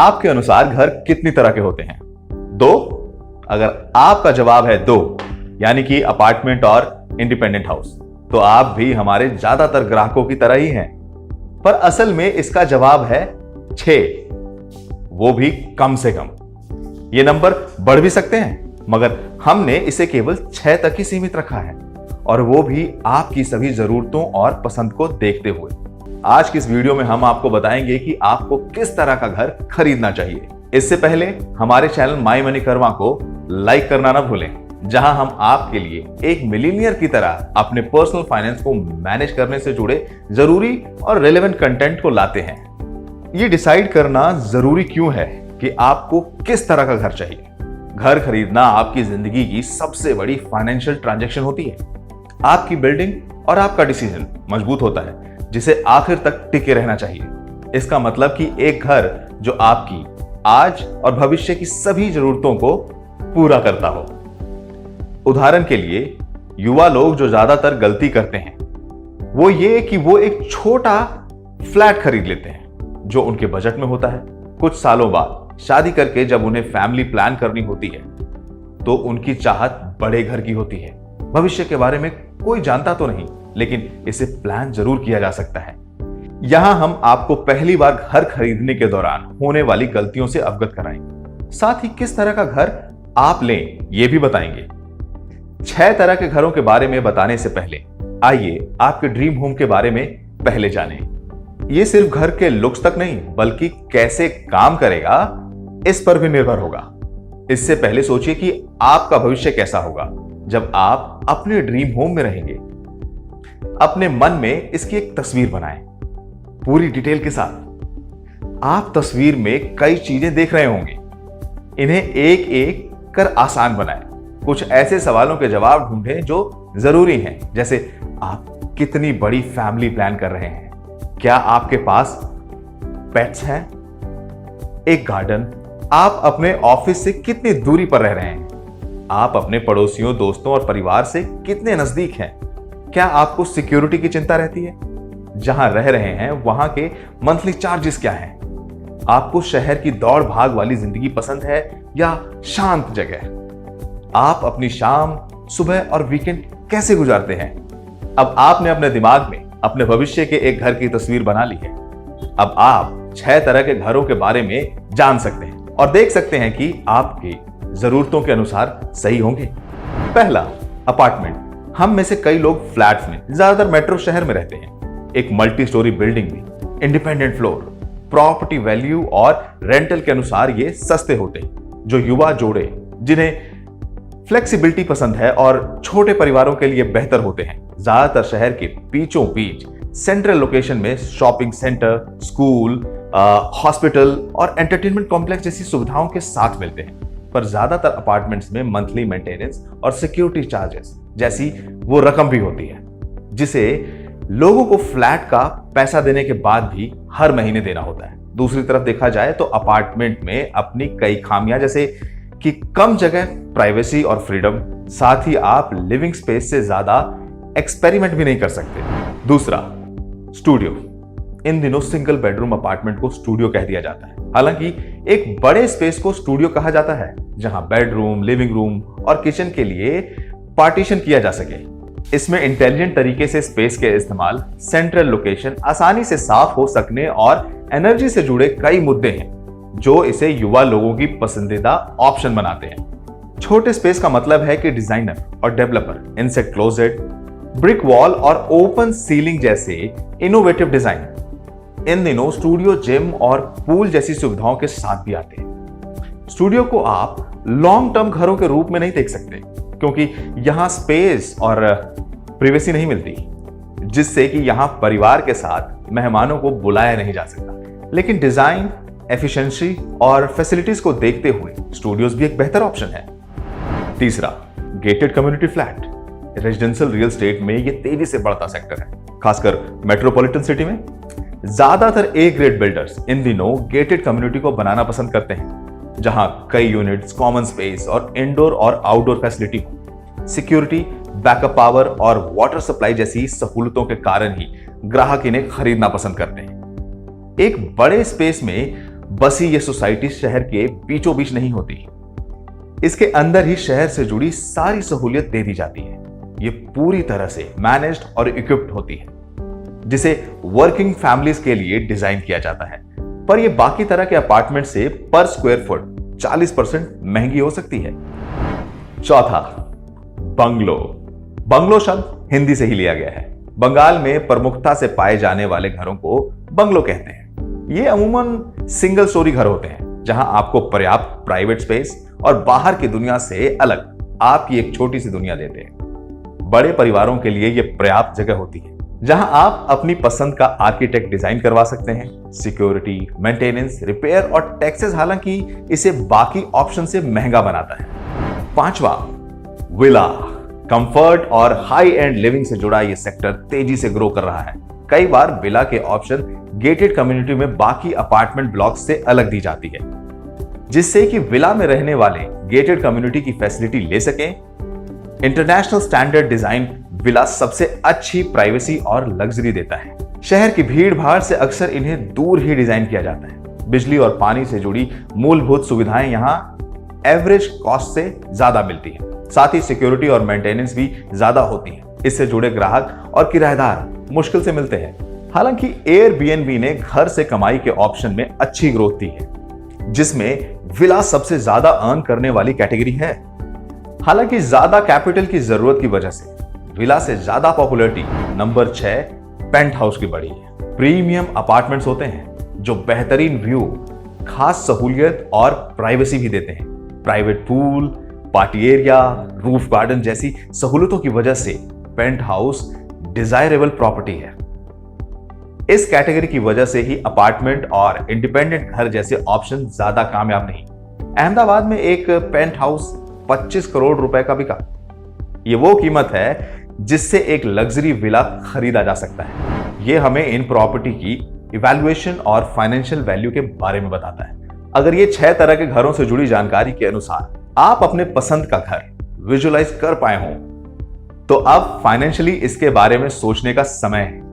आपके अनुसार घर कितनी तरह के होते हैं? 2? अगर आपका जवाब है 2, यानी कि अपार्टमेंट और इंडिपेंडेंट हाउस, तो आप भी हमारे ज्यादातर ग्राहकों की तरह ही हैं। पर असल में इसका जवाब है 6, वो भी कम से कम। ये नंबर बढ़ भी सकते हैं, मगर हमने इसे केवल 6 तक ही सीमित रखा है, और वो भी आपकी सभी जरूरतों और पसंद को देखते हुए। आज की इस वीडियो में हम आपको बताएंगे कि आपको किस तरह का घर खरीदना चाहिए। इससे पहले हमारे चैनल माई मनी करवा को लाइक करना ना भूलें, जहां हम आपके लिए एक मिलीनियर की तरह अपने पर्सनल फाइनेंस को मैनेज करने से जुड़े जरूरी और रेलेवेंट कंटेंट को लाते हैं। ये डिसाइड करना जरूरी क्यों है कि आपको किस तरह का घर चाहिए। घर खरीदना आपकी जिंदगी की सबसे बड़ी फाइनेंशियल ट्रांजैक्शन होती है। आपकी बिल्डिंग और आपका डिसीजन मजबूत होता है, जिसे आखिर तक टिके रहना चाहिए। इसका मतलब कि एक घर जो आपकी आज और भविष्य की सभी जरूरतों को पूरा करता हो। उदाहरण के लिए, युवा लोग जो ज्यादातर गलती करते हैं वो ये कि वो एक छोटा फ्लैट खरीद लेते हैं जो उनके बजट में होता है। कुछ सालों बाद शादी करके जब उन्हें फैमिली प्लान करनी होती है तो उनकी चाहत बड़े घर की होती है। भविष्य के बारे में कोई जानता तो नहीं, लेकिन इसे प्लान जरूर किया जा सकता है। यहां हम आपको पहली बार घर खरीदने के दौरान होने वाली गलतियों से अवगत कराएंगे, साथ ही किस तरह का घर आप लें यह भी बताएंगे। 6 तरह के घरों के बारे में बताने से पहले आइए आपके ड्रीम होम के बारे में पहले जानें। यह सिर्फ घर के लुक्स तक नहीं, बल्कि कैसे काम करेगा इस पर भी निर्भर होगा। इससे पहले सोचिए कि आपका भविष्य कैसा होगा जब आप अपने ड्रीम होम में रहेंगे। अपने मन में इसकी एक तस्वीर बनाएं, पूरी डिटेल के साथ। आप तस्वीर में कई चीजें देख रहे होंगे, इन्हें एक एक कर आसान बनाएं। कुछ ऐसे सवालों के जवाब ढूंढें जो जरूरी हैं, जैसे आप कितनी बड़ी फैमिली प्लान कर रहे हैं, क्या आपके पास पेट्स हैं, एक गार्डन, आप अपने ऑफिस से कितनी दूरी पर रह रहे हैं, आप अपने पड़ोसियों, दोस्तों और परिवार से कितने नजदीक हैं, क्या आपको सिक्योरिटी की चिंता रहती है, जहां रह रहे हैं वहां के मंथली चार्जेस क्या हैं, आपको शहर की दौड़ भाग वाली जिंदगी पसंद है या शांत जगह, आप अपनी शाम, सुबह और वीकेंड कैसे गुजारते हैं। अब आपने अपने दिमाग में अपने भविष्य के एक घर की तस्वीर बना ली है। अब आप 6 तरह के घरों के बारे में जान सकते हैं और देख सकते हैं कि आपकी जरूरतों के अनुसार सही होंगे। पहला, अपार्टमेंट। हम में से कई लोग फ्लैट्स में, ज्यादातर मेट्रो शहर में रहते हैं। एक मल्टी स्टोरी बिल्डिंग में, इंडिपेंडेंट फ्लोर, प्रॉपर्टी वैल्यू और रेंटल के अनुसार ये सस्ते होते हैं। जो युवा जोड़े जिन्हें फ्लेक्सिबिलिटी पसंद है और छोटे परिवारों के लिए बेहतर होते हैं, ज्यादातर शहर के बीचों बीच सेंट्रल लोकेशन में शॉपिंग सेंटर, स्कूल, हॉस्पिटल और एंटरटेनमेंट कॉम्प्लेक्स जैसी सुविधाओं के साथ मिलते हैं। पर ज्यादातर अपार्टमेंट्स में मंथली मेंटेनेंस और सिक्योरिटी चार्जेस जैसी वो रकम भी होती है, जिसे लोगों को फ्लैट का पैसा देने के बाद भी हर महीने देना होता है। दूसरी तरफ देखा जाए तो अपार्टमेंट में अपनी कई खामियां, जैसे कि कम जगह, प्राइवेसी और फ्रीडम, साथ ही आप लिविंग स्पेस से ज्यादा एक्सपेरिमेंट भी नहीं कर सकते। दूसरा, स्टूडियो। इन दिनों सिंगल बेडरूम अपार्टमेंट को स्टूडियो कह दिया जाता है। हालांकि एक बड़े स्पेस को स्टूडियो कहा जाता है जहां बेडरूम, लिविंग रूम और किचन के लिए पार्टीशन किया जा सके। इसमें इंटेलिजेंट तरीके से स्पेस के इस्तेमाल, सेंट्रल लोकेशन, आसानी से साफ हो सकने और एनर्जी से जुड़े कई मुद्दे हैं जो इसे युवा लोगों की पसंदीदा ऑप्शन बनाते हैं। छोटे स्पेस का मतलब है कि डिजाइनर और developer inset closet, brick wall और ओपन सीलिंग जैसे इनोवेटिव डिजाइन इन दिनों स्टूडियो, जिम और पूल जैसी सुविधाओं के साथ भी आते हैं। स्टूडियो को आप लॉन्ग टर्म घरों के रूप में नहीं देख सकते, क्योंकि यहां स्पेस और प्राइवेसी नहीं मिलती, जिससे कि यहां परिवार के साथ मेहमानों को बुलाया नहीं जा सकता। लेकिन डिजाइन, एफिशिएंसी और फैसिलिटीज को देखते हुए स्टूडियोज भी एक बेहतर ऑप्शन है। तीसरा, gated community flat. Residential real estate में यह तेजी से बढ़ता सेक्टर है, खासकर मेट्रोपॉलिटन सिटी में। ज्यादातर ए ग्रेड बिल्डर्स इन दिनों गेटेड कम्युनिटी को बनाना पसंद करते हैं, जहां कई यूनिट्स, कॉमन स्पेस और इंडोर और आउटडोर फैसिलिटी हो। सिक्योरिटी, बैकअप पावर और वाटर सप्लाई जैसी सहूलतों के कारण ही ग्राहक इन्हें खरीदना पसंद करते हैं। एक बड़े स्पेस में बसी ये सोसाइटी शहर के बीचों बीच नहीं होती। इसके अंदर ही शहर से जुड़ी सारी सहूलियत दे दी जाती है। ये पूरी तरह से मैनेज्ड और इक्विप्ड होती है, जिसे वर्किंग फैमिलीज के लिए डिजाइन किया जाता है। पर यह बाकी तरह के अपार्टमेंट से पर स्क्वायर फुट 40% महंगी हो सकती है। चौथा, बंगलो। बंगलो शब्द हिंदी से ही लिया गया है। बंगाल में प्रमुखता से पाए जाने वाले घरों को बंगलो कहते हैं। ये अमूमन सिंगल स्टोरी घर होते हैं, जहां आपको पर्याप्त प्राइवेट स्पेस और बाहर की दुनिया से अलग आपकी एक छोटी सी दुनिया देते हैं। बड़े परिवारों के लिए यह पर्याप्त जगह होती है, जहां आप अपनी पसंद का आर्किटेक्ट डिजाइन करवा सकते हैं। सिक्योरिटी, मेंटेनेंस, रिपेयर और टैक्सेस हालांकि इसे बाकी ऑप्शन से महंगा बनाता है। पांचवा, विला। कंफर्ट और हाई एंड लिविंग से जुड़ा यह सेक्टर तेजी से ग्रो कर रहा है। कई बार विला के ऑप्शन गेटेड कम्युनिटी में बाकी अपार्टमेंट ब्लॉक से अलग दी जाती है, जिससे कि विला में रहने वाले गेटेड कम्युनिटी की फैसिलिटी ले सकें। इंटरनेशनल स्टैंडर्ड डिजाइन विला सबसे अच्छी प्राइवेसी और लग्जरी देता है। शहर की भीड़ भाड़ से अक्सर इन्हें दूर ही डिजाइन किया जाता है। बिजली और पानी से जुड़ी मूलभूत सुविधाएं यहां एवरेज कॉस्ट से ज्यादा मिलती हैं। साथ ही सिक्योरिटी और मेंटेनेंस भी ज्यादा होती है। इससे जुड़े ग्राहक और किराएदार मुश्किल से मिलते हैं। हालांकि एयरबीएनबी ने घर से कमाई के ऑप्शन में अच्छी ग्रोथ दी है, जिसमें विला सबसे ज्यादा अर्न करने वाली कैटेगरी है। हालांकि ज्यादा कैपिटल की जरूरत की वजह से विला से ज्यादा पॉपुलैरिटी नंबर 6 पेंट हाउस की बढ़ी है। प्रीमियम अपार्टमेंट्स होते हैं जो बेहतरीन व्यू, खास सहूलियत और प्राइवेसी भी देते हैं। Private pool, party area, roof garden जैसी सहूलतों की वजह से पेंट हाउस डिजायरेबल प्रॉपर्टी है। इस कैटेगरी की वजह से ही अपार्टमेंट और इंडिपेंडेंट घर जैसे ऑप्शन ज्यादा कामयाब नहीं। अहमदाबाद में एक पेंट हाउस 25 करोड़ रुपए का बिका। ये वो कीमत है जिससे एक लग्जरी विला खरीदा जा सकता है। ये हमें इन प्रॉपर्टी की इवैल्यूएशन और फाइनेंशियल वैल्यू के बारे में बताता है। अगर ये 6 तरह के घरों से जुड़ी जानकारी के अनुसार आप अपने पसंद का घर विजुअलाइज कर पाए हों, तो अब फाइनेंशियली इसके बारे में सोचने का समय है।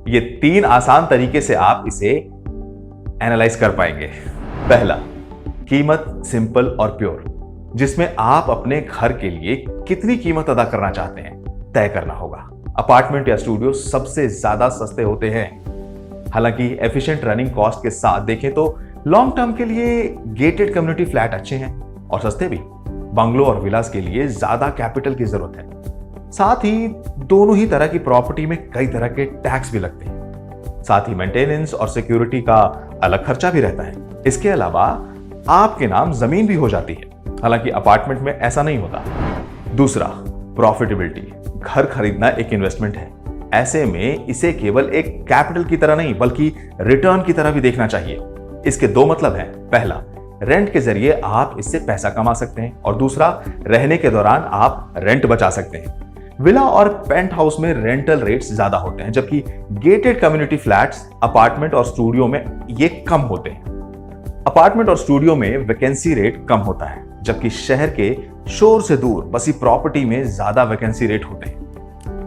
ये 3 आसान तरीके से आप इसे एनालाइज कर पाएंगे। पहला, कीमत सिंपल और प्योर, जिसमें आप अपने घर के लिए कितनी कीमत अदा करना चाहते हैं तय करना होगा। अपार्टमेंट या स्टूडियो सबसे ज्यादा सस्ते होते हैं। हालांकि एफिशिएंट रनिंग कॉस्ट के साथ देखें तो लॉन्ग टर्म के लिए गेटेड कम्युनिटी फ्लैट अच्छे हैं और सस्ते भी। बंगलो और विलास के लिए ज्यादा कैपिटल की जरूरत है। साथ ही दोनों ही तरह की प्रॉपर्टी में कई तरह के टैक्स भी लगते हैं। साथ ही मेंटेनेंस और सिक्योरिटी का अलग खर्चा भी रहता है। इसके अलावा आपके नाम जमीन भी हो जाती है। हालांकि अपार्टमेंट में ऐसा नहीं होता। दूसरा, प्रॉफिटेबिलिटी। घर खरीदना एक इन्वेस्टमेंट है। ऐसे में इसे केवल एक कैपिटल की तरह नहीं बल्कि रिटर्न की तरह भी देखना चाहिए। इसके 2 मतलब हैं। पहला, रेंट के जरिए आप इससे पैसा कमा सकते हैं और दूसरा, रहने के दौरान आप रेंट बचा सकते हैं। विला और पेंट हाउस में रेंटल रेट्स ज्यादा होते हैं, जबकि गेटेड कम्युनिटी फ्लैट्स, अपार्टमेंट और स्टूडियो में ये कम होते हैं। अपार्टमेंट और स्टूडियो में वैकेंसी रेट कम होता है, जबकि शहर के शोर से दूर बसी प्रॉपर्टी में ज्यादा वैकेंसी रेट होते हैं।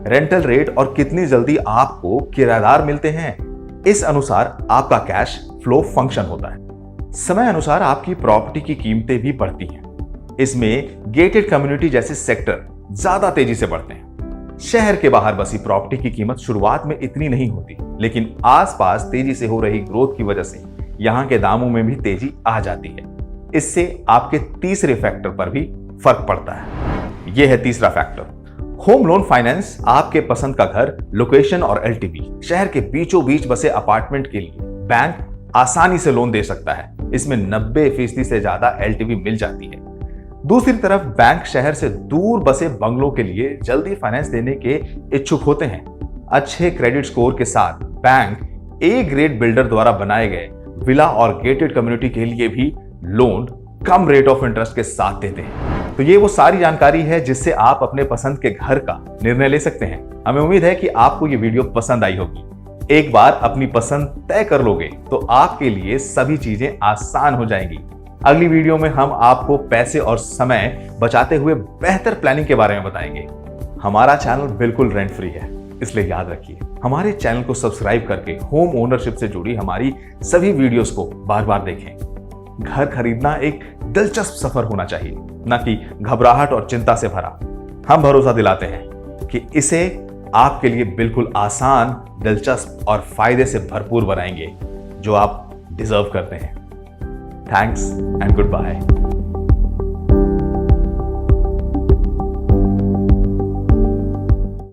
रेंटल रेट और कितनी जल्दी आपको किराएदार मिलते हैं, इस अनुसार आपका कैश फ्लो फंक्शन होता है। समय अनुसार आपकी प्रॉपर्टी की कीमतें भी बढ़ती हैं। इसमें गेटेड कम्युनिटी जैसे सेक्टर ज्यादा तेजी से बढ़ते हैं। शहर के बाहर बसी प्रॉपर्टी की कीमत शुरुआत में इतनी नहीं होती, लेकिन आसपास तेजी से हो रही ग्रोथ की वजह से यहां के दामों में भी तेजी आ जाती है। इससे आपके तीसरे फैक्टर पर भी फर्क पड़ता है। यह है तीसरा फैक्टर, होम लोन फाइनेंस। आपके पसंद का घर, लोकेशन और एलटीवी। शहर के बीचों बीच बसे अपार्टमेंट के लिए बैंक आसानी से लोन दे सकता है। इसमें 90% से ज्यादा एलटीवी मिल जाती है। दूसरी तरफ बैंक शहर से दूर बसे बंगलों के लिए जल्दी फाइनेंस देने के इच्छुक होते हैं। अच्छे क्रेडिट स्कोर के साथ बैंक ए ग्रेड बिल्डर द्वारा बनाए गए विला और गेटेड कम्युनिटी के लिए भी loan come rate of interest के साथ देते हैं। तो ये वो सारी जानकारी है जिससे आप अपने पसंद के घर का निर्णय ले सकते हैं। हमें उम्मीद है कि आपको ये वीडियो पसंद आई होगी। एक बार अपनी पसंद तय कर लोगे तो आपके लिए सभी चीजें आसान हो जाएंगी। अगली वीडियो में हम आपको पैसे और समय बचाते हुए बेहतर प्लानिंग के बारे में बताएंगे। हमारा चैनल बिल्कुल रेंट फ्री है। इसलिए याद रखिए, हमारे चैनल को सब्सक्राइब करके होम ओनरशिप से जुड़ी हमारी सभी वीडियोस को बार बार देखें। घर खरीदना एक दिलचस्प सफर होना चाहिए, न कि घबराहट और चिंता से भरा। हम भरोसा दिलाते हैं कि इसे आपके लिए बिल्कुल आसान, दिलचस्प और फायदे से भरपूर बनाएंगे, जो आप डिजर्व करते हैं। Thanks and good bye.